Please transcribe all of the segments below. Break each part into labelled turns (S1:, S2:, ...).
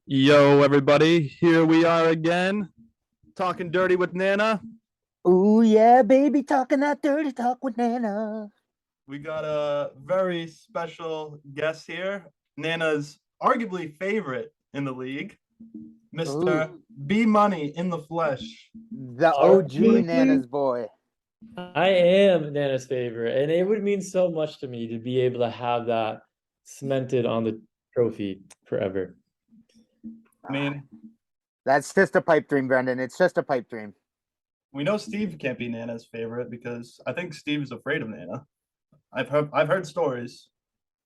S1: Yo, everybody, here we are again, talking dirty with Nana.
S2: Ooh, yeah, baby, talking that dirty talk with Nana.
S1: We got a very special guest here, Nana's arguably favorite in the league, Mr.
S2: Ooh,
S1: B Money in the flesh.
S2: the OG
S3: Arguably,
S2: Nana's boy.
S3: I am Nana's favorite, and it would mean so much to me to be able to have that cemented on the trophy forever.
S1: I mean,
S2: That's just a pipe dream, Brendan. It's just a pipe dream.
S1: we know Steve can't be Nana's favorite because I think Steve is afraid of Nana. I've heard stories.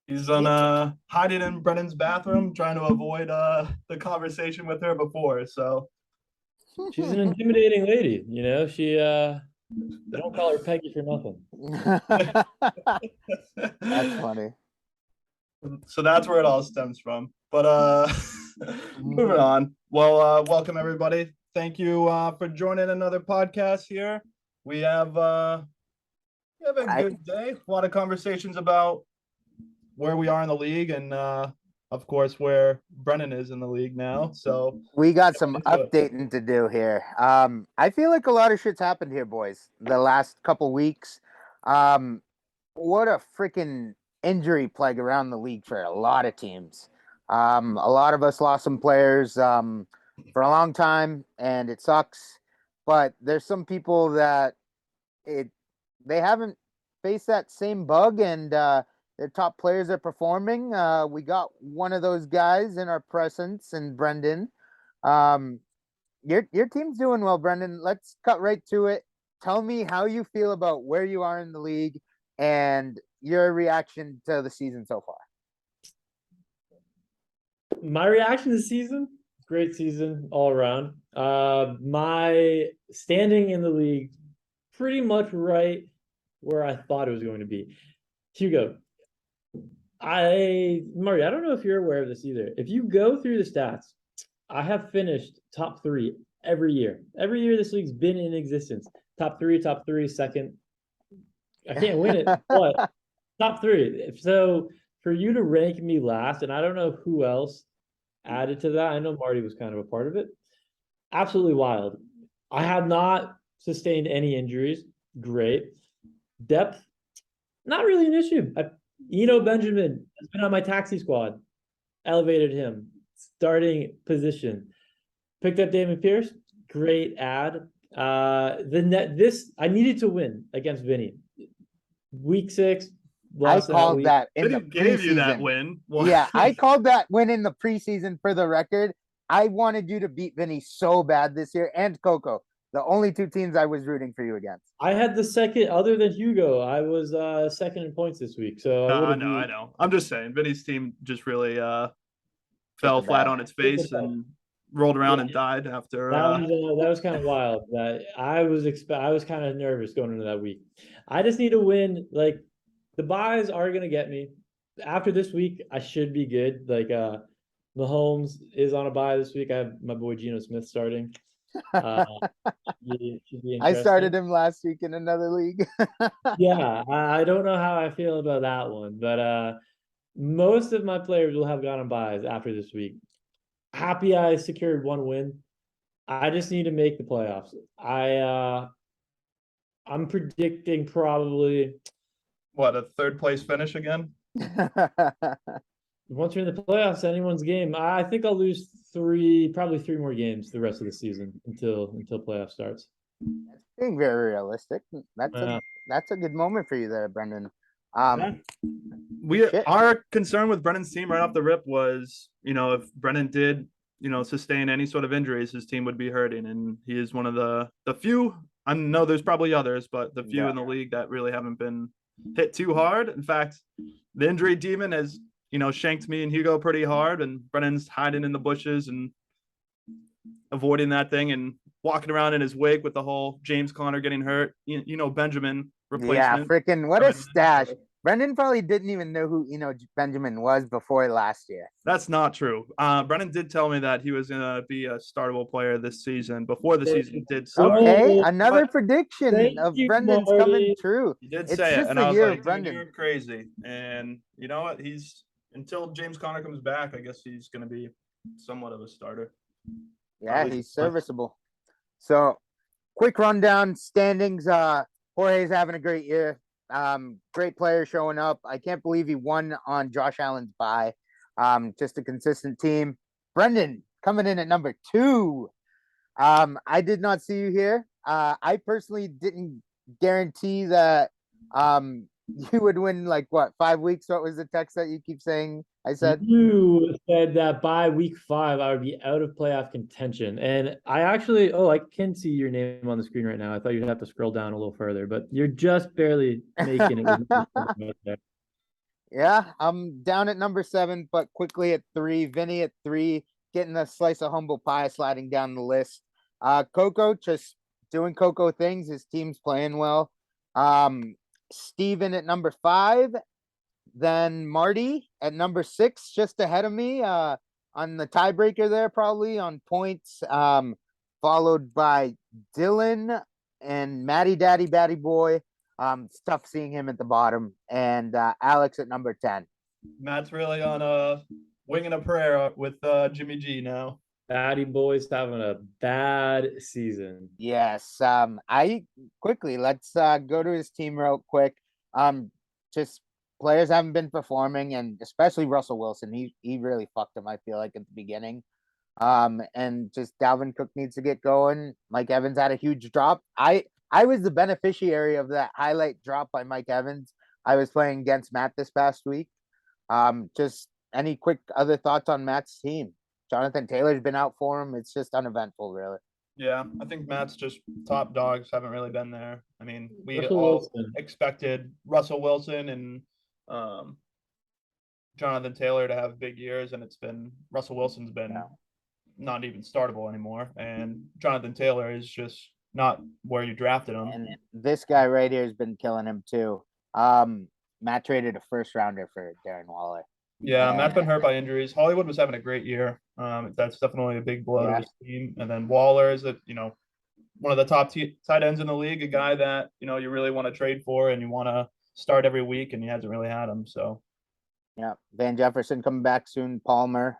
S1: He's on hiding in Brennan's bathroom, trying to avoid the conversation with her before. So
S3: She's an intimidating lady, you know. They don't call her Peggy for nothing.
S2: That's funny.
S1: so that's where it all stems from. But moving on. Well, welcome everybody. Thank you for joining another podcast here. We have a good day. A lot of conversations about where we are in the league and of course where Brennan is in the league now. So
S2: We got some updating to do here. I feel like a lot of shit's happened here, boys, the last couple weeks. What a freaking injury plague around the league for a lot of teams. A lot of us lost some players for a long time, and it sucks. But there's some people that they haven't faced that same bug, and their top players are performing. We got one of those guys in our presence, and Brendan. Your team's doing well, Brendan. Let's cut right to it. Tell me how you feel about where you are in the league and your reaction to the season so far.
S3: My reaction to the season, great season all around. My standing in the league, pretty much right where I thought it was going to be. Hugo, Murray, I don't know if you're aware of this either. If you go through the stats, I have finished top 3 every year. Every year this league's been in existence. Top 3, second. I can't win it, but top 3. So for you to rank me last, and I don't know who else added to that. I know Marty was kind of a part of it. Absolutely wild. I have not sustained any injuries. Great. Depth, not really an issue. Benjamin has been on my taxi squad. Elevated him. Starting position. Picked up Damon Pierce. Great ad. I needed to win against Vinny. Week 6.
S2: I called that in the
S1: Vinny gave you that
S2: preseason.
S1: win.
S2: Yeah, I called that win in the preseason for the record. I wanted you to beat Vinny so bad this year, and Coco. The only 2 teams I was rooting for you against.
S3: I had the second, other than Hugo, I was second in points this week. So
S1: I know. I'm just saying, Vinny's team just really fell flat on its face and rolled around and died after.
S3: That was kind of wild. That I was kind of nervous going into that week. I just need to win. Like the buys are gonna get me. After this week, I should be good. Like Mahomes is on a bye this week. I have my boy Geno Smith starting.
S2: I started him last week in another league.
S3: Yeah, I don't know how I feel about that one, but most of my players will have gone on buys after this week. Happy I secured 1 win. I just need to make the playoffs. I'm predicting probably
S1: What, a 3rd place finish again?
S3: once you're in the playoffs, anyone's game. I think I'll lose probably 3 more games the rest of the season until playoff starts.
S2: That's being very realistic. That's a good moment for you there, Brendan.
S1: Our concern with Brennan's team right off the rip was, if Brennan did, sustain any sort of injuries, his team would be hurting. And he is one of the few, I know there's probably others, but the few in the league that really haven't been hit too hard. In fact, the injury demon has, shanked me and Hugo pretty hard, and Brennan's hiding in the bushes and avoiding that thing and walking around in his wake with the whole James Conner getting hurt. Benjamin replacement.
S2: Yeah, freaking what a stash. Brendan probably didn't even know who Benjamin was before last year.
S1: That's not true. Brendan did tell me that he was going to be a startable player this season before the season did start.
S2: Okay, another prediction of Brendan's coming true.
S1: He did say it, and I was like, "You're crazy." And you know what? He's until James Conner comes back, I guess he's going to be somewhat of a starter.
S2: Yeah, he's serviceable. So, quick rundown standings. Jorge's having a great year. Great player showing up. I can't believe he won on Josh Allen's bye. Just a consistent team. Brendan coming in at number 2. I did not see you here. I personally didn't guarantee that you would win like what 5 weeks. What was the text that you keep saying? I said
S3: you said that by week 5 I would be out of playoff contention, and I actually I can see your name on the screen right now. I thought you'd have to scroll down a little further, but you're just barely making it.
S2: Yeah, I'm down at number 7, but quickly at 3. Vinny at 3, getting a slice of humble pie, sliding down the list. Coco just doing Coco things. His team's playing well. Steven at number 5. Then Marty at number 6, just ahead of me on the tiebreaker there, probably on points. Followed by Dylan and Matty Daddy Batty Boy. It's tough seeing him at the bottom. And Alex at number 10.
S1: Matt's really on a winging a prayer with Jimmy G now.
S3: Batty Boy's having a bad season.
S2: Yes. I quickly let's go to his team real quick. Just players haven't been performing, and especially Russell Wilson. He really fucked him, I feel like, at the beginning. And just Dalvin Cook needs to get going. Mike Evans had a huge drop. I was the beneficiary of that highlight drop by Mike Evans. I was playing against Matt this past week. Just any quick other thoughts on Matt's team? Jonathan Taylor's been out for him. It's just uneventful, really.
S1: Yeah, I think Matt's just top dogs haven't really been there. I mean, we
S3: Russell
S1: all
S3: Wilson.
S1: expected Russell Wilson and Jonathan Taylor to have big years, and it's been Russell Wilson's been not even startable anymore, and Jonathan Taylor is just not where you drafted him.
S2: And this guy right here has been killing him too. Matt traded a first rounder for Darren Waller.
S1: Yeah, Matt's been hurt by injuries. Hollywood was having a great year. That's definitely a big blow to his team. And then Waller is one of the top tight ends in the league, a guy that you really want to trade for and you want to start every week, and he hasn't really had him. So
S2: yeah, Van Jefferson coming back soon. Palmer.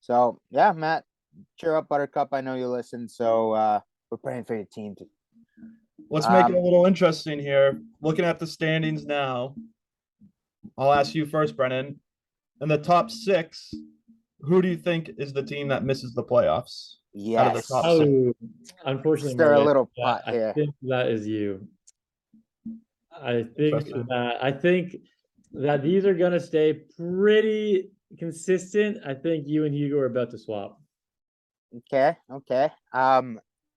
S2: So yeah, Matt, cheer up, Buttercup. I know you listen. So we're praying for your team.
S1: Let's make it a little interesting here. Looking at the standings now, I'll ask you first, Brennan. In the top 6, who do you think is the team that misses the playoffs?
S2: Yes.
S1: Out of the top 6?
S3: Unfortunately,
S2: stir a little pot here.
S3: I think that is you. I think that these are gonna stay pretty consistent. I think you and Hugo are about to swap.
S2: Okay.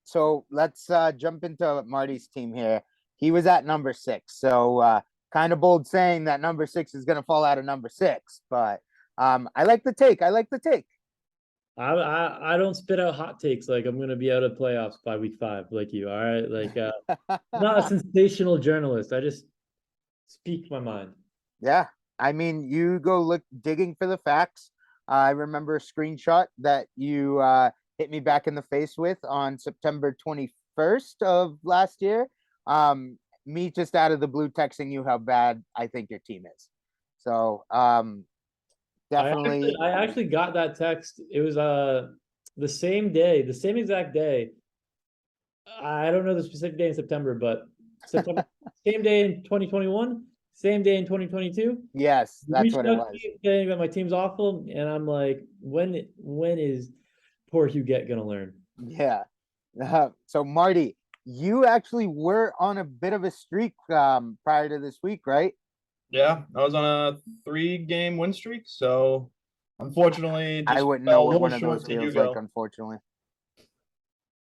S2: So let's jump into Marty's team here. He was at number 6. So kind of bold saying that number 6 is going to fall out of number 6, but I like the take.
S3: I don't spit out hot takes like I'm going to be out of playoffs by week 5 like you. All right. Like not a sensational journalist. I just speak my mind.
S2: Yeah. I mean, you go look digging for the facts. I remember a screenshot that you hit me back in the face with on September 21st of last year. Me just out of the blue texting you how bad I think your team is. So definitely.
S3: I actually got that text. It was the same exact day. I don't know the specific day in September, but September, same day in 2021, same day in 2022.
S2: Yes, that's what it was.
S3: Saying that my team's awful, and I'm like, when is poor Huguette gonna learn?
S2: Yeah. So Marty, you actually were on a bit of a streak prior to this week, right?
S1: Yeah, I was on a 3-game win streak, so unfortunately,
S2: I wouldn't know what one of those feels like, unfortunately.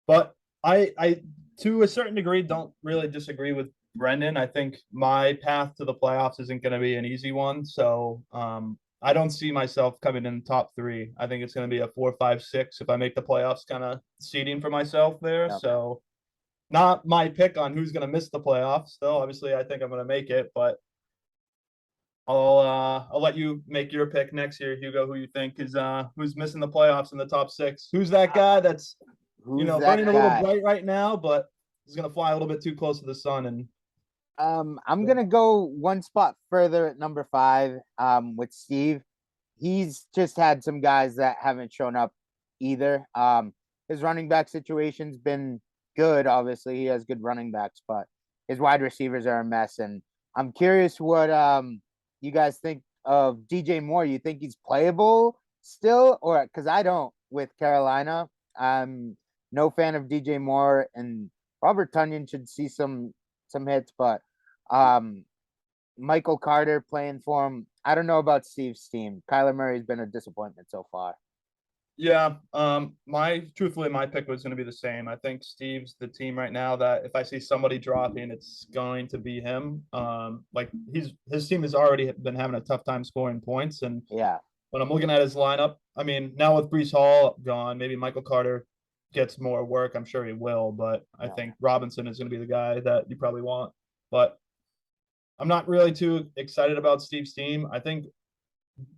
S1: But I to a certain degree don't really disagree with Brendan. I think my path to the playoffs isn't going to be an easy one, so I don't see myself coming in top 3. I think it's going to be a 4, 5, 6 if I make the playoffs, kind of seeding for myself there. Yep. So not my pick on who's going to miss the playoffs, though. Obviously, I think I'm going to make it, but I'll let you make your pick next year, Hugo. Who you think is who's missing the playoffs in the top 6? Who's that guy that's burning a little bright right now, but he's going to fly a little bit too close to the sun and
S2: I'm gonna go one spot further at number 5. With Steve, he's just had some guys that haven't shown up either. His running back situation's been good. Obviously, he has good running backs, but his wide receivers are a mess. And I'm curious what you guys think of DJ Moore. You think he's playable still, or because I don't with Carolina. I'm no fan of DJ Moore, and Robert Tunyon should see some hits, but um Michael Carter playing for him. I don't know about Steve's team. Kyler Murray's been a disappointment so far.
S1: Yeah. Truthfully, my pick was going to be the same. I think Steve's the team right now that if I see somebody dropping, it's going to be him. Like his team has already been having a tough time scoring points, and
S2: Yeah.
S1: when I'm looking at his lineup, I mean, now with Brees Hall gone, maybe Michael Carter gets more work. I'm sure he will, but I
S2: Yeah.
S1: think Robinson is going to be the guy that you probably want. But I'm not really too excited about Steve's team. I think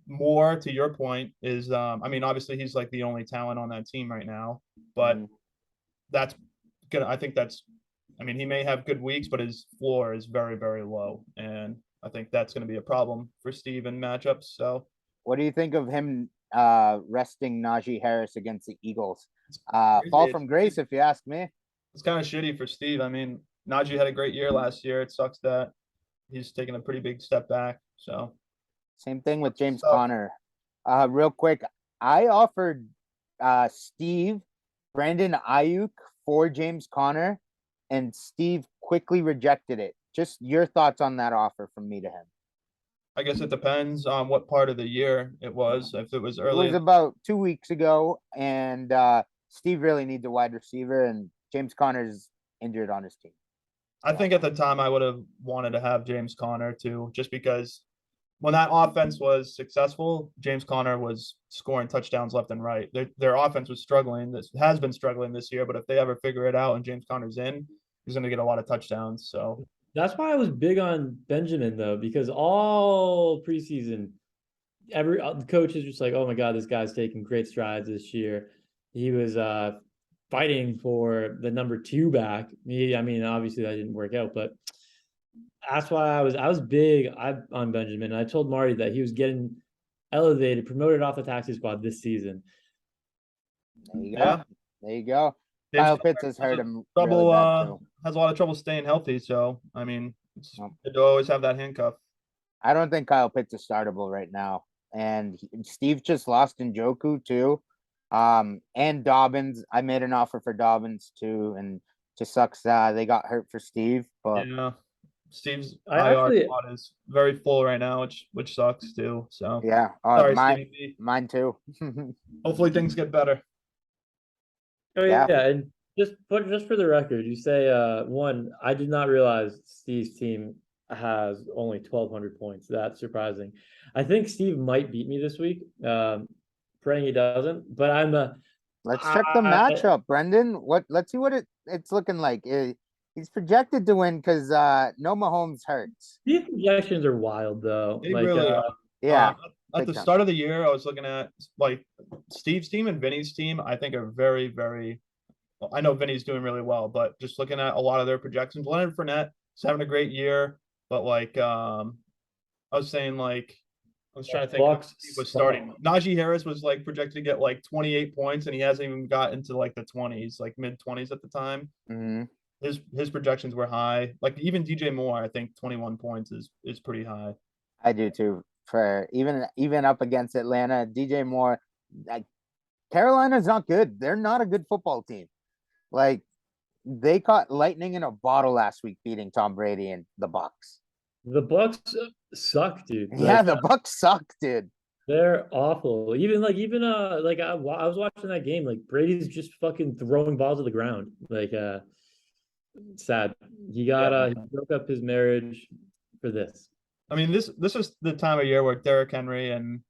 S1: more to your point is, I mean, obviously he's like the only talent on that team right now, but
S2: Mhm.
S1: that's gonna, I think that's, I mean, he may have good weeks, but his floor is very, very low. And I think that's going to be a problem for Steve in matchups. So
S2: What do you think of him resting Najee Harris against the Eagles?
S1: crazy.
S2: Fall from grace, if you ask me.
S1: It's kind of shitty for Steve. I mean, Najee had a great year last year. It sucks that he's taking a pretty big step back. So
S2: Same thing with James
S1: sucks.
S2: Conner. Real quick, I offered Steve Brandon Ayuk for James Conner, and Steve quickly rejected it. Just your thoughts on that offer from me to him.
S1: I guess it depends on what part of the year it was. If it was
S2: It
S1: early,
S2: was about 2 weeks ago, and Steve really needs a wide receiver, and James Conner's injured on his team.
S1: I think at the time I would have wanted to have James Conner too, just because when that offense was successful, James Conner was scoring touchdowns left and right. Their offense was struggling. This has been struggling this year, but if they ever figure it out and James Conner's in, he's going to get a lot of touchdowns. So
S3: That's why I was big on Benjamin though, because all preseason, every the coach is just like, oh my God, this guy's taking great strides this year. He was fighting for the number 2 back. I mean, obviously that didn't work out, but that's why I was big on Benjamin. I told Marty that he was getting elevated, promoted off the taxi squad this season.
S2: There you go.
S1: yeah,
S2: There you go.
S1: James
S2: Kyle
S1: Conner
S2: Pitts has
S1: has
S2: hurt
S1: a
S2: him
S1: trouble,
S2: really bad too.
S1: has a lot of trouble staying healthy. So I mean, it's
S2: Yep.
S1: good to always have that handcuff.
S2: I don't think Kyle Pitts is startable right now. And Steve just lost Njoku too. And Dobbins. I made an offer for Dobbins too, and just sucks they got hurt for Steve. But
S1: Yeah, Steve's
S3: I
S1: IR
S3: actually
S1: spot is very full right now, which sucks too. So
S2: yeah,
S1: sorry, Stevie B.
S2: mine too.
S1: Hopefully things get better.
S3: Oh
S2: Yeah.
S3: yeah, and just for the record, you say one. I did not realize Steve's team has only 1,200 points. That's surprising. I think Steve might beat me this week. Praying he doesn't, but I'm
S2: Let's check the matchup, Brendan. Let's see what it's looking like. He's projected to win because no Mahomes hurts.
S3: These projections are wild though.
S1: They
S3: Like
S1: really are.
S2: Yeah.
S1: At
S2: big
S1: the
S2: time.
S1: start of the year, I was looking at like Steve's team and Vinny's team. I think are very, very. Well, I know Vinny's doing really well, but just looking at a lot of their projections, Leonard Fournette is having a great year, but like I was saying, like I was trying to think who
S3: Bucks
S1: he was starting. Najee Harris was like projected to get like 28 points, and he hasn't even got into like the 20s, like mid 20s at the time.
S2: hmm
S1: His projections were high. Like even DJ Moore, I think 21 points is pretty high.
S2: I do too. For even up against Atlanta, DJ Moore, like, Carolina's not good. They're not a good football team. Like they caught lightning in a bottle last week, beating Tom Brady and the Bucks.
S3: The Bucks suck, dude.
S2: Yeah,
S3: Like,
S2: the Bucks suck, dude.
S3: they're awful. Even like I was watching that game. Like Brady's just fucking throwing balls to the ground. Like sad. He broke up his marriage for this.
S1: I mean, this is the time of year where Derrick Henry and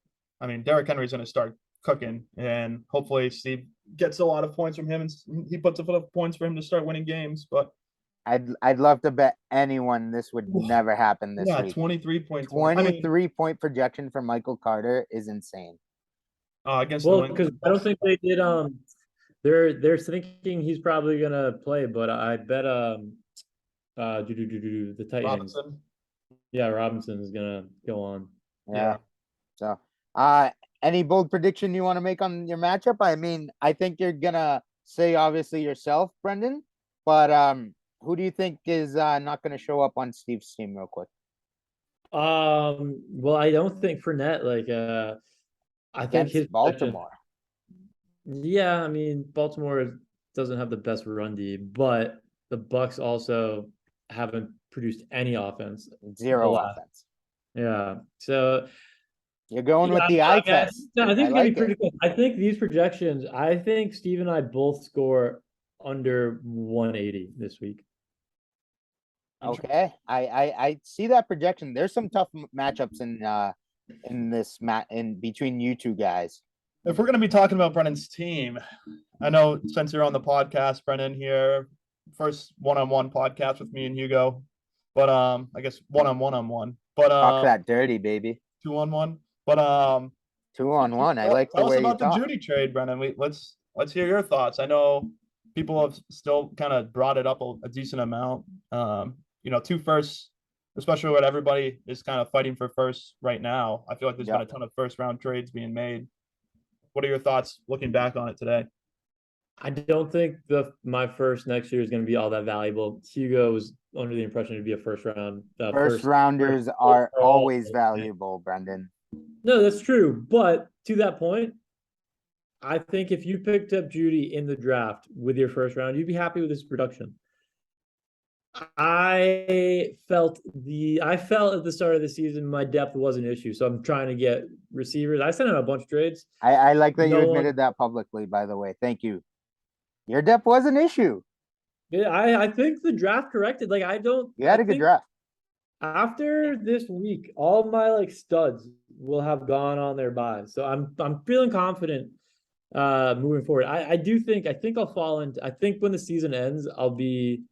S1: I mean Derrick Henry's going to start cooking, and hopefully Steve gets a lot of points from him, and he puts enough points for him to start winning games. But
S2: I'd love to bet anyone this would never happen this
S1: yeah,
S2: week.
S1: 23 points.
S2: 23-point projection for Michael Carter is insane.
S1: Against
S3: Well,
S1: the
S3: because I don't think they did. They're thinking he's probably gonna play, but I bet The Titans.
S1: Robinson.
S3: Yeah, Robinson is gonna go on.
S2: Yeah. So, any bold prediction you want to make on your matchup? I mean, I think you're gonna say obviously yourself, Brendan, but who do you think is not gonna show up on Steve's team real quick
S3: Well, I don't think Fournette, I think
S2: against
S3: his
S2: Baltimore?
S3: yeah, I mean, Baltimore doesn't have the best run D, but the Bucks also haven't produced any offense.
S2: Zero
S3: the
S2: offense.
S3: Yeah. So
S2: You're going with
S3: yeah,
S2: the eye
S3: I
S2: test.
S3: think
S2: I
S3: it's gonna be
S2: like
S3: pretty
S2: it.
S3: close. I think these projections, I think Steve and I both score under 180 this week.
S2: Okay, I see that projection. There's some tough matchups in this in between you two guys.
S1: If we're going to be talking about Brennan's team, I know since you're on the podcast, Brennan here, first one-on-one podcast with me and Hugo, but I guess one-on-one, but
S2: Talk that dirty, baby.
S1: 2-on-1, but
S2: 2-on-1. I like the
S1: tell us
S2: way you
S1: about the
S2: talk.
S1: Judy trade, Brennan. Let's hear your thoughts. I know people have still kind of brought it up a decent amount. Two firsts, especially when everybody is kind of fighting for first right now. I feel like there's been a ton of first round trades being made. What are your thoughts looking back on it today?
S3: I don't think my first next year is going to be all that valuable. Hugo was under the impression it'd be a first round.
S2: First rounders are always valuable, Brendan.
S3: No, that's true. But to that point, I think if you picked up Judy in the draft with your first round, you'd be happy with his production. I felt at the start of the season my depth was an issue, so I'm trying to get receivers. I sent out a bunch of trades.
S2: I like that you admitted that publicly, by the way. Thank you. Your depth was an issue.
S3: Yeah, I think the draft corrected. You
S2: had a good draft.
S3: After this week, all my studs will have gone on their buys. So I'm feeling confident moving forward. I think I'll fall into, I think when the season ends, I'll be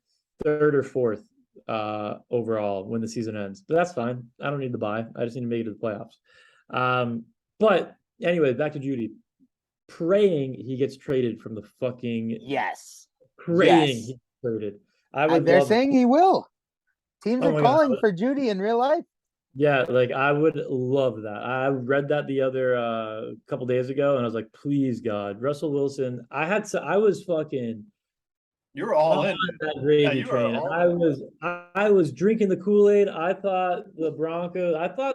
S3: third or fourth overall when the season ends. But that's fine. I don't need to buy. I just need to make it to the playoffs. But anyway, back to Judy. Praying he gets traded from the fucking praying he gets traded.
S2: They're saying he will. Teams are calling for Judy in real life.
S3: Yeah, I would love that. I read that the other couple days ago, and I was like, please God, Russell Wilson. I was fucking.
S1: You were all in
S3: that gravy train. I was drinking the Kool-Aid. I thought the Broncos. I thought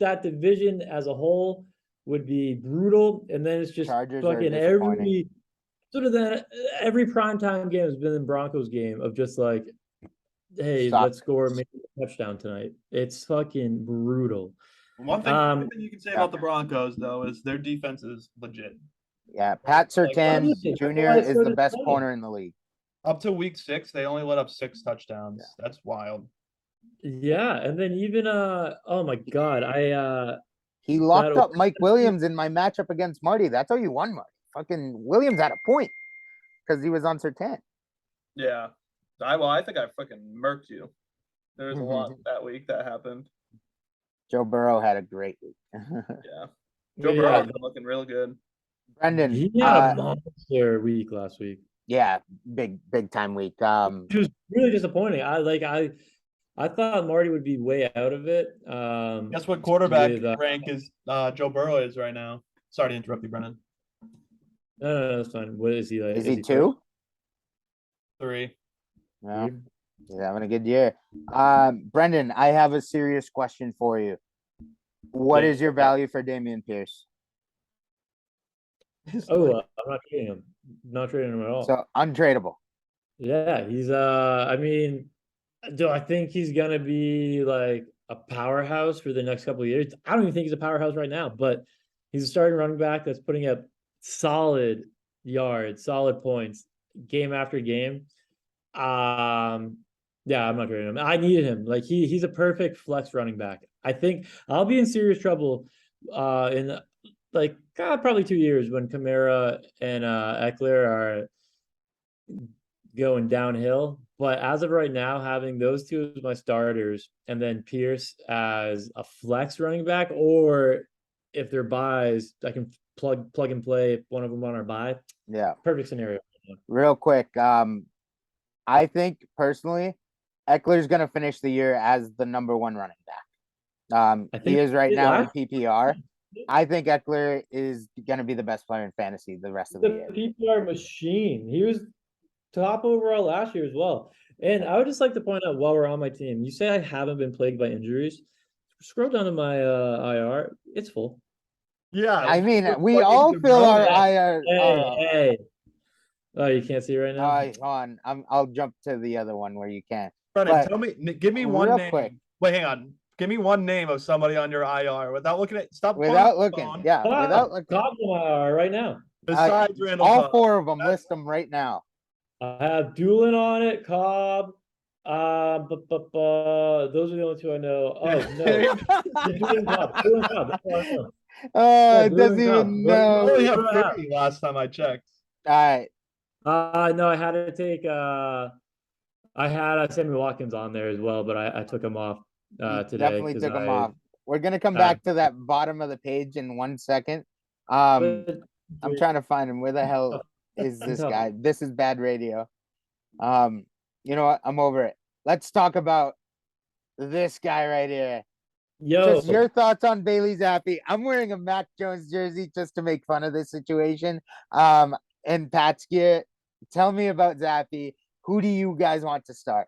S3: that division as a whole would be brutal, and then it's just
S2: Chargers
S3: fucking every primetime game has been the Broncos game of just hey, let's score maybe a touchdown tonight. It's fucking brutal.
S1: One thing you can say about the Broncos though is their defense is legit.
S2: Yeah, Pat Surtain Jr. is the best corner in the league.
S1: Up to week 6, they only let up 6 touchdowns. Yeah. That's wild.
S3: Yeah, and then even oh my God,
S2: he locked up Mike Williams in my matchup against Marty. That's how you won, Marty. Fucking Williams had a point because he was on Surtain.
S1: Yeah. I think I fucking murked you. There was a lot that week that happened.
S2: Joe Burrow had a great week.
S1: Yeah. Joe Burrow's been looking real good.
S2: Brendan.
S3: He had a monster week last week.
S2: Yeah, big time week.
S3: It was really disappointing. I thought Marty would be way out of it.
S1: Guess what quarterback rank is Joe Burrow is right now? Sorry to interrupt you, Brennan.
S3: No, that's fine. What is he like?
S2: Is he 2?
S1: 3.
S2: Yeah, he's having a good year. Brendan, I have a serious question for you. What is your value for Dameon Pierce?
S3: I'm not trading him. Not trading him at all.
S2: So untradeable.
S3: Yeah, he's I mean, do I think he's gonna be a powerhouse for the next couple of years? I don't even think he's a powerhouse right now, but he's a starting running back that's putting up solid yards, solid points, game after game. Yeah, I'm not trading him. I needed him. He's a perfect flex running back. I think I'll be in serious trouble in probably 2 years when Kamara and Eckler are going downhill. But as of right now, having those two as my starters and then Pierce as a flex running back, or if they're buys, I can plug and play one of them on our buy.
S2: Yeah,
S3: perfect scenario.
S2: Real quick, I think personally, Eckler's going to finish the year as the number 1 running back.
S3: I
S2: He
S3: think
S2: is right
S3: he
S2: now in
S3: last-
S2: PPR. I think Eckler is going to be the best player in fantasy the rest of the year.
S3: The PPR machine. He was top overall last year as well. And I would just like to point out while we're on my team, you say I haven't been plagued by injuries. Scroll down to my IR. It's full.
S1: Yeah,
S2: I mean,
S1: it's
S2: we
S1: fucking
S2: all fill our
S1: DeBruyne.
S2: IR.
S3: Hey. Oh, you can't see it right now?
S2: Hold on. I'll jump to the other one where you can.
S1: Brennan,
S2: But
S1: give me one
S2: real
S1: name.
S2: quick.
S1: Wait, hang on. Give me one name of somebody on your IR without looking at. Stop.
S2: Without
S1: pulling up the
S2: looking.
S1: phone.
S2: Yeah, without
S3: Cobb,
S2: looking.
S3: Cobb's on my IR right now.
S1: Besides Randall
S2: All
S1: Cobb.
S2: 4 of them, list them right now.
S3: I have Doolin on it, Cobb. Those are the only 2 I know. Oh no, Doolin Cobb. Doolin Cobb. That's all I know. Yeah,
S2: It doesn't
S3: Doolin Cobb.
S2: even
S3: But-
S1: I
S2: know.
S1: only have
S3: What do I have?
S1: 30 last time I checked.
S2: All right.
S3: No, I had to take I had Sammy Watkins on there as well, but I took him off today.
S2: Definitely
S3: 'cause
S2: took them
S3: I-
S2: off. We're gonna come
S3: uh,
S2: back to that bottom of the page in 1 second.
S3: but-
S2: I'm trying to find him. Where the hell is this
S3: tough.
S2: guy? This is bad radio. You know what? I'm over it. Let's talk about this guy right here.
S3: Yo,
S2: Just your thoughts on Bailey Zappi. I'm wearing a Mac Jones jersey just to make fun of this situation. And Pat's gear. Tell me about Zappi. Who do you guys want to start?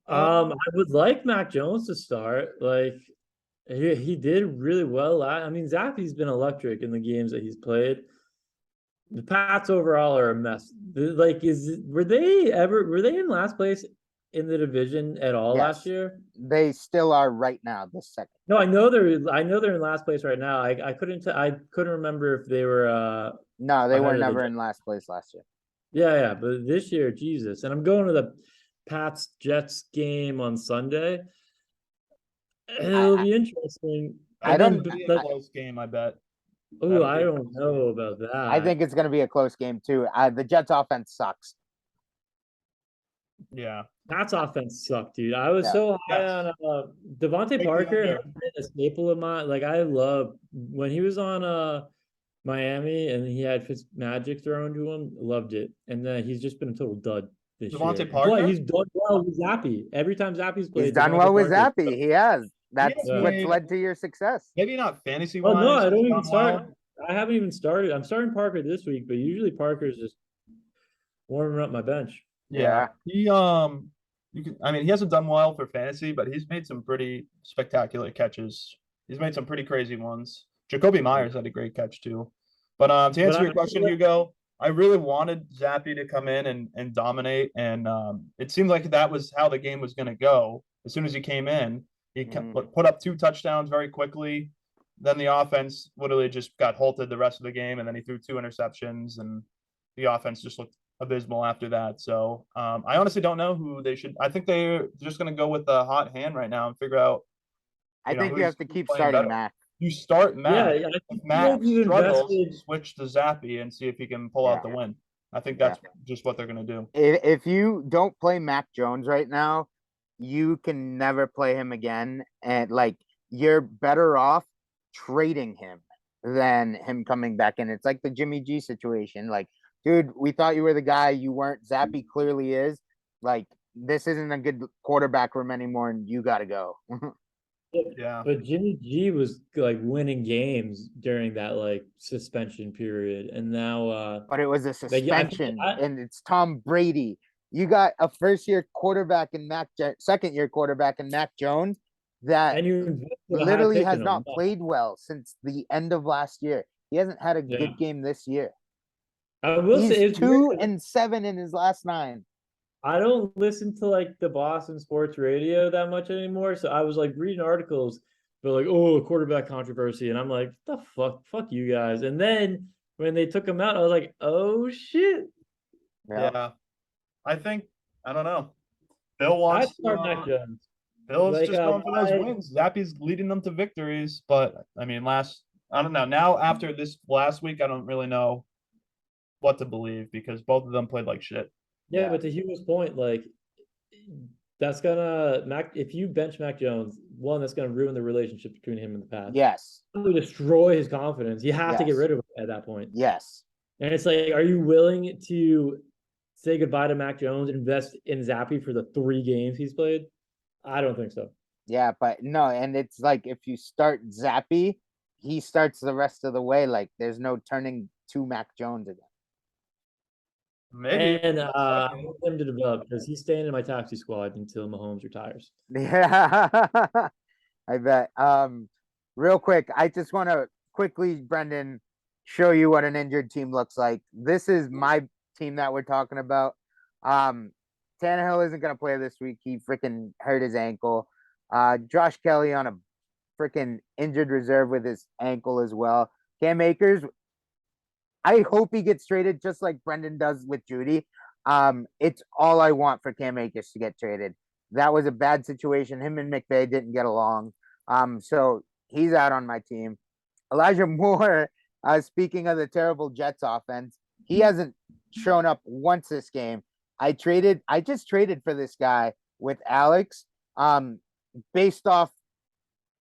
S3: I would like Mac Jones to start. Like he did really well. I mean, Zappi's been electric in the games that he's played. The Pats overall are a mess. Like, were they in last place in the division at all last
S2: Yes.
S3: year?
S2: They still are right now, this second.
S3: No, I know they're in last place right now. I couldn't remember if they were
S2: No, they
S3: ahead
S2: were
S3: of the
S2: never
S3: Jets.
S2: in last place last year.
S3: Yeah, but this year, Jesus. And I'm going to the Pats Jets game on Sunday. It'll be interesting.
S2: I
S1: I
S2: don't-
S1: think it'll be a close game, I bet.
S3: Oh,
S1: that'll
S3: I
S1: be a
S3: don't
S1: close
S3: know about that.
S2: I think it's going to be a close game too. The Jets offense sucks.
S1: Yeah.
S3: Pats offense sucked, dude. I was
S2: Yeah.
S3: so high
S1: Yes.
S3: on Devontae
S1: Take the
S3: Parker
S1: under.
S3: has been a staple of mine. Like I love when he was on Miami and he had Fitzmagic thrown to him, loved it. And then he's just been a total dud this
S1: Devontae
S3: year.
S1: Parker?
S3: But he's done well with Zappy. Every time Zappy's played,
S2: He's done
S3: Devontae
S2: well with
S3: Parker's-
S2: Zappi. He has. That's
S1: Yeah.
S2: what's led to your success.
S1: Maybe not fantasy
S3: Oh
S1: wise.
S3: no, I don't
S1: he's
S3: even
S1: done
S3: start.
S1: well.
S3: I haven't even started. I'm starting Parker this week, but usually Parker's just warming up my bench.
S1: Yeah. He I mean, he hasn't done well for fantasy, but he's made some pretty spectacular catches. He's made some pretty crazy ones. Jacoby Myers had a great catch too. But to answer your question, Hugo, I really wanted Zappy to come in and dominate, and it seemed like that was how the game was going to go. As soon as he came in, he put up 2 touchdowns very quickly. Then the offense literally just got halted the rest of the game, and then he threw 2 interceptions, and the offense just looked abysmal after that. So I honestly don't know who they should. I think they're just going to go with the hot hand right now and figure out.
S2: I think you
S1: who's
S2: have to keep
S1: playing
S2: starting
S1: better.
S2: Mac.
S1: You start Matt.
S3: Yeah, I
S1: If
S3: think
S1: Matt
S3: you've
S1: struggles,
S3: invested.
S1: switch to Zappy and see if he can pull out the win. I think that's just what they're going to do.
S2: If you don't play Mac Jones right now, you can never play him again. And like you're better off trading him than him coming back in. It's like the Jimmy G situation. Like, dude, we thought you were the guy. You weren't. Zappy clearly is. Like, this isn't a good quarterback room anymore, and you got to go.
S1: Yeah.
S3: But Jimmy G was like winning games during that like suspension period, and now
S2: But it was a
S3: Like, yeah, I think
S2: suspension,
S3: I-
S2: and it's Tom Brady. You got a first-year quarterback in second-year quarterback in Mac Jones that
S3: and you invested a high
S2: literally
S3: pick
S2: has
S3: in him.
S2: not
S3: Yeah.
S2: played well since the end of last year. He hasn't had a
S3: Yeah.
S2: good game this year.
S3: I will say
S2: He's
S3: it's
S2: 2-7 in his last 9.
S3: I don't listen to like the Boston sports radio that much anymore. So I was like reading articles, but like, oh, quarterback controversy. And I'm like, the fuck you guys. And then when they took him out, I was like, oh shit.
S1: Yeah. I think, I don't know. Bill
S3: I'd
S1: wants
S3: start Mac Jones.
S1: Bill's
S3: Like,
S1: just going for those
S3: I-
S1: wins. Zappy's leading them to victories. But I mean, I don't know. Now, after this last week, I don't really know what to believe because both of them played like shit.
S3: Yeah, but to Hugo's point, like that's gonna if you bench Mac Jones, one, that's gonna ruin the relationship between him and the Pats.
S2: Yes.
S3: It'll destroy his confidence. You have to get
S2: Yes.
S3: rid of him at that point.
S2: Yes.
S3: And it's like, are you willing to say goodbye to Mac Jones, invest in Zappy for the 3 games he's played? I don't think so.
S2: Yeah, but no, and it's like if you start Zappy, he starts the rest of the way. Like there's no turning to Mac Jones again.
S1: Maybe.
S3: And I want him to develop because he's staying in my taxi squad until Mahomes retires.
S2: Yeah, I bet. Real quick, I just want to quickly, Brendan, show you what an injured team looks like. This is my team that we're talking about. Tannehill isn't gonna play this week. He freaking hurt his ankle. Josh Kelly on a freaking injured reserve with his ankle as well. Cam Akers, I hope he gets traded just like Brendan does with Judy. It's all I want for Cam Akers to get traded. That was a bad situation. Him and McVay didn't get along. So he's out on my team. Elijah Moore, speaking of the terrible Jets offense, he hasn't shown up once this game. I just traded for this guy with Alex. Based off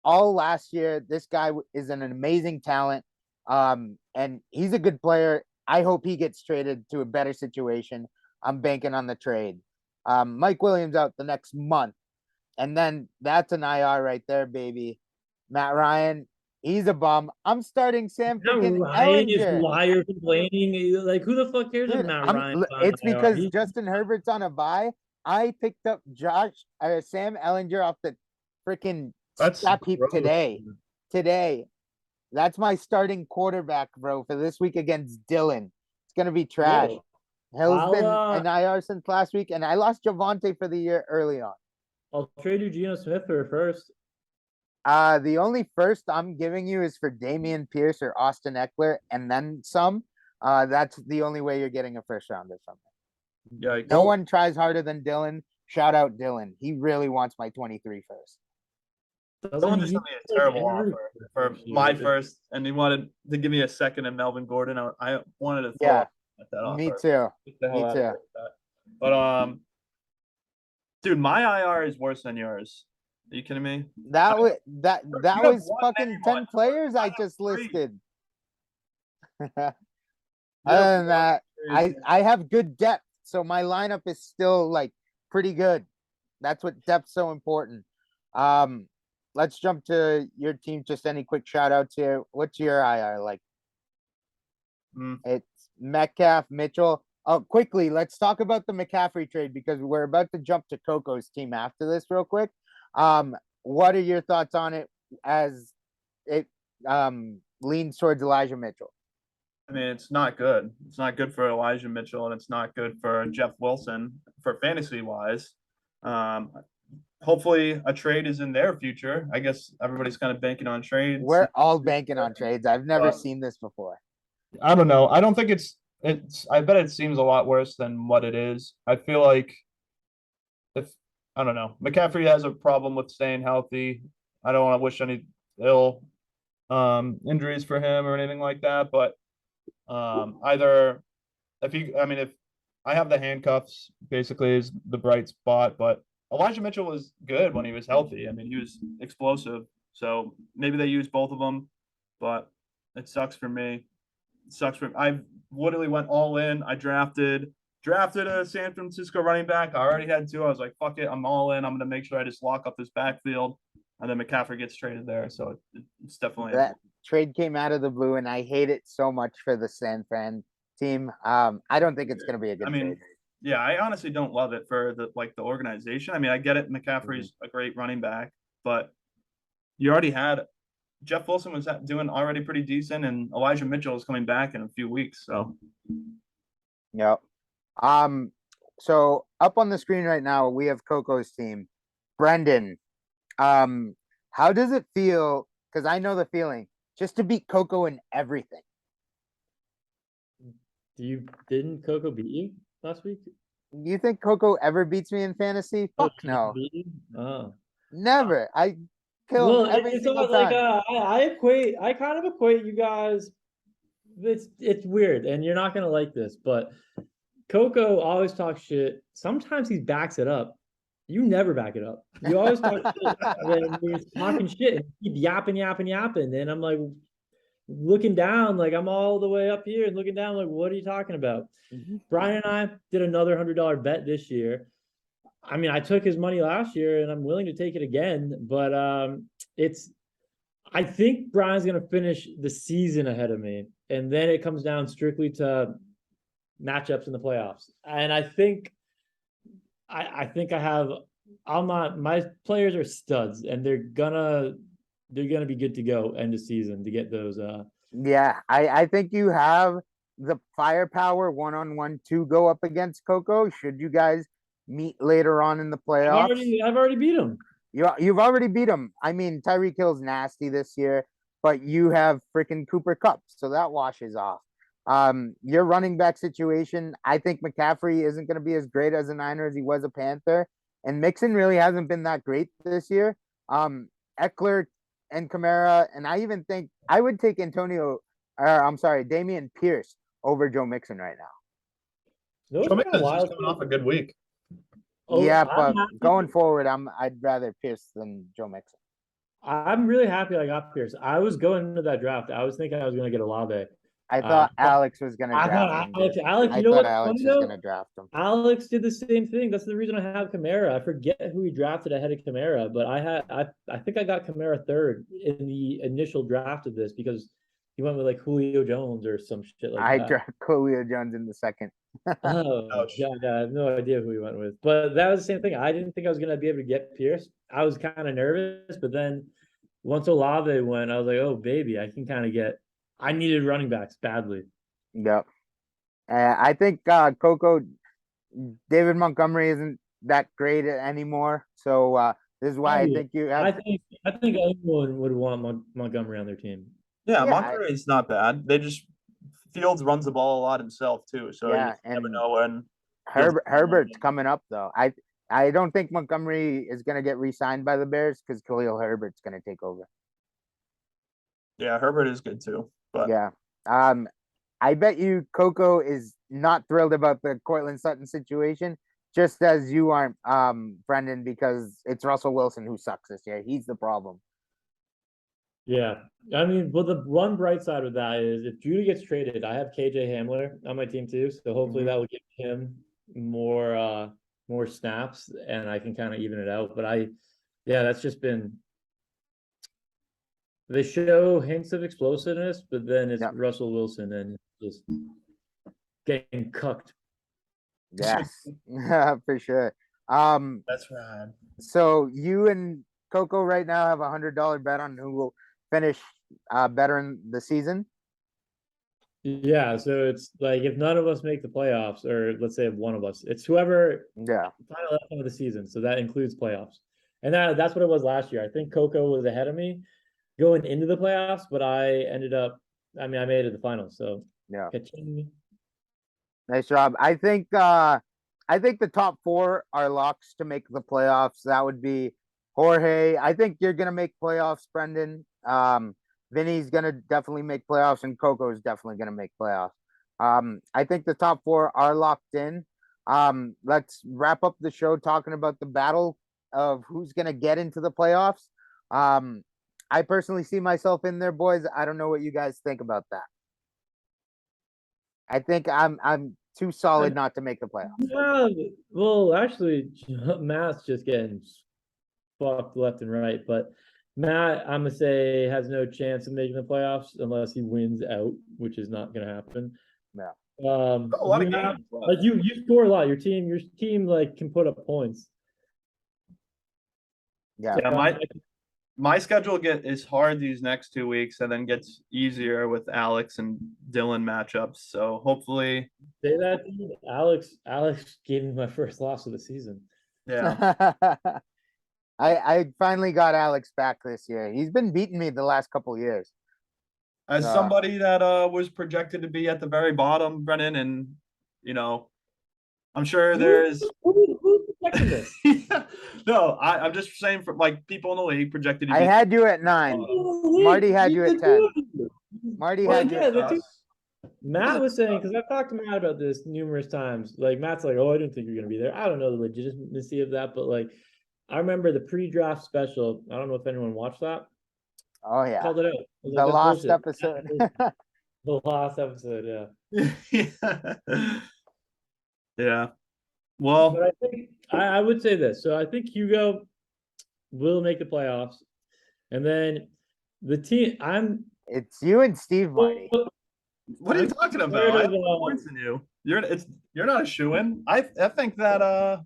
S2: all last year, this guy is an amazing talent. And he's a good player. I hope he gets traded to a better situation. I'm banking on the trade. Mike Williams out the next month. And then that's an IR right there, baby. Matt Ryan, he's a bum. I'm starting Sam freaking
S3: Ryan is
S2: Ellinger.
S3: why you're complaining. Like, who the fuck cares if
S2: Dude,
S3: Matt Ryan?
S2: it's because Justin Herbert's on a bye. I picked up Sam Ellinger off the freaking scrap heap
S1: gross.
S2: Today. That's my starting quarterback, bro, for this week against Dylan. It's gonna be trash. Hill's been an IR since last week, and I lost Javante for the year early on.
S3: I'll trade you Geno Smith for a first.
S2: The only first I'm giving you is for Damian Pierce or Austin Eckler, and then some. That's the only way you're getting a first rounder from me.
S1: Yeah,
S2: No one tries harder than Dylan. Shout out Dylan. He really wants my 23 first.
S1: Someone just sent me a terrible offer for my first, and he wanted to give me a second in Melvin Gordon. I wanted to throw at that offer.
S2: Me too. Me too.
S1: But dude, my IR is worse than yours. Are you kidding me?
S2: That was fucking 10 players I just listed. Other than that, I have good depth, so my lineup is still like pretty good. That's what depth's so important. Let's jump to your team. Just any quick shout outs here. What's your IR like? It's Metcalf, Mitchell. Oh, quickly, let's talk about the McCaffrey trade because we're about to jump to Coco's team after this real quick. What are your thoughts on it as it leans towards Elijah Mitchell?
S1: I mean, it's not good. It's not good for Elijah Mitchell, and it's not good for Jeff Wilson for fantasy wise. Hopefully a trade is in their future. I guess everybody's kind of banking on trades.
S2: We're all banking on trades. I've never seen this before.
S1: I don't know. I don't think it's I bet it seems a lot worse than what it is. I feel like I don't know. McCaffrey has a problem with staying healthy. I don't want to wish any ill injuries for him or anything like that, but either if I have the handcuffs basically is the bright spot, but Elijah Mitchell was good when he was healthy. I mean, he was explosive. So maybe they use both of them, but it sucks for me. It sucks for me. I literally went all in. I drafted a San Francisco running back. I already had 2. I was like, fuck it, I'm all in. I'm gonna make sure I just lock up this backfield. And then McCaffrey gets traded there. So it's definitely
S2: that trade came out of the blue, and I hate it so much for the San Fran team. I don't think it's gonna be a good trade.
S1: Yeah, I honestly don't love it for the organization. I mean, I get it. McCaffrey's a great running back, but you already had Jeff Wilson was doing already pretty decent, and Elijah Mitchell is coming back in a few weeks. So,
S2: yep. So up on the screen right now, we have Coco's team. Brendan, how does it feel? Because I know the feeling just to beat Coco in everything.
S3: Didn't Coco beat you last week?
S2: You think Coco ever beats me in fantasy? Fuck no. Never. I kill every single time.
S3: I kind of equate you guys. It's weird, and you're not gonna like this, but Coco always talks shit. Sometimes he backs it up. You never back it up. You always talk shit. Then you're talking shit and keep yapping. And I'm like, looking down, like I'm all the way up here and looking down, like, what are you talking about? Brian and I did another $100 bet this year. I mean, I took his money last year and I'm willing to take it again, but I think Brian's gonna finish the season ahead of me, and then it comes down strictly to matchups in the playoffs. And I think I have I'm not my players are studs and they're gonna be good to go end of season to get those
S2: Yeah, I think you have the firepower one-on-one to go up against Coco. Should you guys meet later on in the playoffs?
S3: I've already beat him.
S2: You've already beat him. I mean, Tyreek Hill's nasty this year, but you have freaking Cooper Cup, so that washes off. Your running back situation, I think McCaffrey isn't going to be as great as a Niner as he was a Panther, and Mixon really hasn't been that great this year. Eckler and Kamara, and I even think I would take Damian Pierce over Joe Mixon right now.
S3: Those
S1: Joe
S3: are kinda
S1: Mixon's
S3: wild.
S1: just coming off a good week.
S2: Yeah,
S3: I'm
S2: but
S3: happy-
S2: going forward, I'd rather Pierce than Joe Mixon.
S3: I'm really happy I got Pierce. I was going into that draft. I was thinking I was gonna get Olave.
S2: I thought Alex was gonna
S3: I
S2: draft
S3: thought
S2: him.
S3: Alex,
S2: dude.
S3: Alex,
S2: I
S3: you know
S2: thought
S3: what's
S2: Alex
S3: funny
S2: was
S3: though?
S2: gonna draft him.
S3: Alex did the same thing. That's the reason I have Kamara. I forget who he drafted ahead of Kamara, but I think I got Kamara third in the initial draft of this because he went with like Julio Jones or some shit like
S2: I
S3: that.
S2: draft Julio Jones in the second.
S3: Oh,
S1: Ouch.
S3: yeah, I have no idea who he went with. But that was the same thing. I didn't think I was gonna be able to get Pierce. I was kind of nervous, but then once Olave went, I was like, oh baby, I can kind of get. I needed running backs badly.
S2: Yep. I think Coco David Montgomery isn't that great anymore. So this is why I think you
S3: I
S2: have.
S3: think anyone would want Montgomery on their team.
S1: Yeah,
S2: Yeah,
S1: Montgomery's not bad. They just Fields runs the ball a lot himself too, so
S2: Yeah,
S1: you never
S2: and
S1: know when. Fields-
S2: Herbert's coming up though. I don't think Montgomery is gonna get re-signed by the Bears because Khalil Herbert's gonna take over.
S1: Yeah, Herbert is good too, but
S2: Yeah. I bet you Coco is not thrilled about the Cortland Sutton situation, just as you aren't, Brendan, because it's Russell Wilson who sucks this year. He's the problem.
S3: Yeah. I mean, well, the one bright side of that is if Judy gets traded, I have KJ Hamler on my team too. So hopefully
S2: Mhm.
S3: that will give him more snaps and I can kind of even it out. But that's just been they show hints of explosiveness, but then it's
S2: Yep.
S3: Russell Wilson and just getting cucked.
S2: Yes, for sure.
S1: that's right.
S2: So you and Coco right now have $100 bet on who will finish better in the season.
S3: Yeah, so it's like if none of us make the playoffs, or let's say if one of us, it's whoever
S2: Yeah,
S3: final outcome of the season. So that includes playoffs. And that's what it was last year. I think Coco was ahead of me going into the playoffs, but I made it to the finals. So
S2: yeah.
S3: ka-ching.
S2: Nice job. I think the top four are locks to make the playoffs. That would be Jorge. I think you're gonna make playoffs, Brendan. Vinny's gonna definitely make playoffs, and Coco is definitely gonna make playoffs. I think the top four are locked in. Let's wrap up the show talking about the battle of who's gonna get into the playoffs. I personally see myself in there, boys. I don't know what you guys think about that. I think I'm too solid not to make the playoffs.
S3: Yeah, well, actually, Matt's just getting fucked left and right. But Matt, I'm gonna say has no chance of making the playoffs unless he wins out, which is not gonna happen.
S2: Yeah.
S1: A lot of
S3: you have-
S1: games.
S3: like you score a lot. Your team like can put up points.
S2: Yeah.
S1: Yeah, my schedule is hard these next 2 weeks and then gets easier with Alex and Dylan matchups. So hopefully,
S3: Say that, dude. Alex gave me my first loss of the season.
S1: yeah.
S2: I finally got Alex back this year. He's been beating me the last couple years.
S1: As somebody that was projected to be at the very bottom, Brennan, and I'm sure there's
S3: Who's protecting this?
S1: no, I'm just saying for like people in the league projected to
S2: I
S1: be
S2: had you at 9. Marty had you at 10. Marty
S3: Well,
S2: had you
S3: yeah,
S2: at
S3: the
S2: 10.
S3: two- Matt was saying, because I've talked to Matt about this numerous times. Like Matt's like, "Oh, I didn't think you're gonna be there." I don't know the legitimacy of that, but like, I remember the pre-draft special. I don't know if anyone watched that.
S2: Oh yeah,
S3: Called it out. I was
S2: the
S3: like,
S2: last
S3: "That's
S2: episode.
S3: bullshit." The last episode, yeah.
S1: Yeah. Yeah.
S3: But
S1: Well,
S3: I think I would say this. So I think Hugo will make the playoffs, and then the team.
S2: It's you and Steve, Marty.
S1: what are you
S3: I'm
S1: talking about?
S3: scared
S1: I
S3: of,
S1: have more points than you. You're not a shoe-in. I think that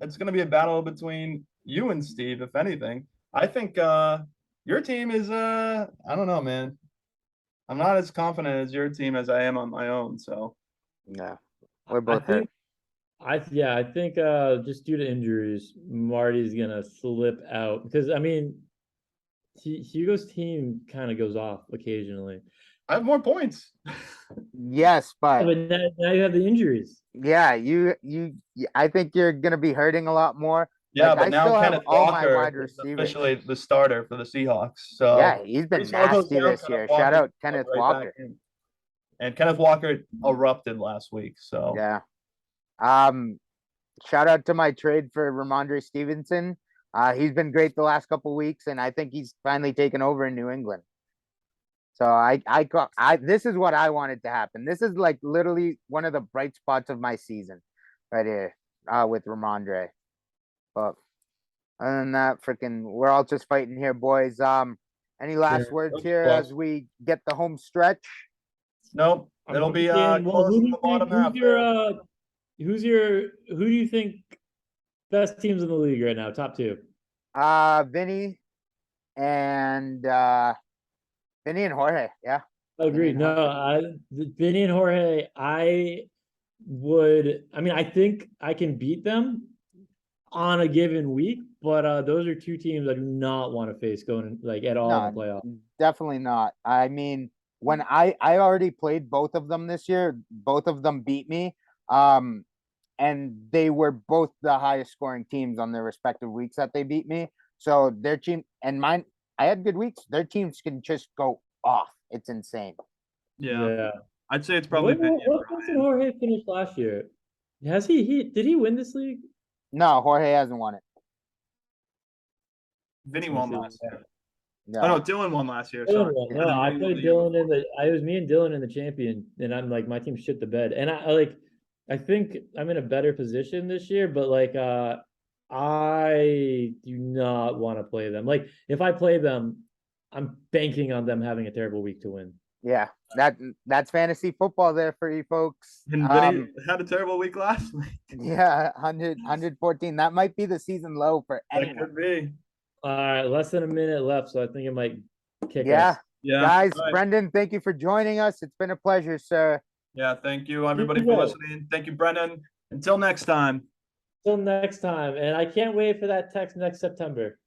S1: it's gonna be a battle between you and Steve, if anything. I think your team is I don't know, man. I'm not as confident as your team as I am on my own. So
S2: Yeah, we're
S3: I
S2: both hurt.
S3: think I think just due to injuries, Marty's gonna slip out because I mean Hugo's team kind of goes off occasionally.
S1: I have more points.
S2: Yes,
S3: Yeah,
S2: but
S3: but now you have the injuries.
S2: yeah, I think you're gonna be hurting a lot more.
S1: Yeah,
S2: Like
S1: but
S2: I
S1: now
S2: still have
S1: Kenneth
S2: all my
S1: Walker
S2: wide
S1: is
S2: receivers.
S1: officially the starter for the Seahawks.
S2: Yeah,
S1: So
S2: he's
S1: Brees
S2: been
S1: Hall goes
S2: nasty
S1: down,
S2: this
S1: Kenneth
S2: year.
S1: Walker
S2: Shout out
S1: comes
S2: Kenneth
S1: right back
S2: Walker.
S1: in. And Kenneth Walker erupted last week. So
S2: Yeah. Um, shout out to my trade for Ramondre Stevenson. He's been great the last couple weeks, and I think he's finally taken over in New England. So this is what I wanted to happen. This is like literally one of the bright spots of my season, right here, with Ramondre. But other than that, freaking, we're all just fighting here, boys. Any last
S3: Sure.
S2: words
S1: Those
S2: here
S1: Bucks.
S2: as we get the home stretch?
S1: nope,
S3: I'm
S1: it'll be
S3: thinking, well,
S1: close
S3: who do
S1: to
S3: you
S1: the
S3: think?
S1: bottom half there.
S3: Who do you think best teams in the league right now? Top two.
S2: Vinny and Vinny and Jorge. Yeah.
S3: Agreed.
S2: and
S3: No, Vinny and Jorge, I mean, I think I can beat them on a given week, but those are two teams I do not want to face going like at all in the
S2: No,
S3: playoff.
S2: definitely not. I mean, when I already played both of them this year, both of them beat me. And they were both the highest scoring teams on their respective weeks that they beat me. So their team and mine, I had good weeks. Their teams can just go off. It's insane.
S1: Yeah,
S3: Yeah.
S1: I'd say it's probably Vinny and
S3: What place did
S1: Brian.
S3: Jorge finish last year? Has he did he win this league?
S2: No, Jorge hasn't won it.
S1: Vinny
S3: Let me
S1: won
S3: see.
S1: last year.
S2: No.
S1: Oh no, Dylan won last year.
S3: Dylan
S1: Sorry.
S3: won.
S1: And
S3: No,
S1: then
S3: I
S1: Vinny won
S3: played
S1: the year
S3: Dylan
S1: before.
S3: it was me and Dylan in the champion, and I'm like my team shit the bed. And I think I'm in a better position this year, but I do not want to play them. Like if I play them, I'm banking on them having a terrible week to win.
S2: Yeah, that's fantasy football there for you folks.
S1: And Vinny had a terrible week last week.
S2: Yeah, 114. That might be the season low for
S1: That
S2: anyone.
S1: could be.
S3: All right, less than a minute left, so I think it might kick
S2: Yeah.
S3: us.
S1: Yeah.
S2: Guys,
S1: All right.
S2: Brendan, thank you for joining us. It's been a pleasure, sir.
S1: Yeah. Thank you, everybody,
S3: You
S1: for
S3: go.
S1: listening. Thank you, Brendan. Until next time.
S3: Till next time, and I can't wait for that text next September.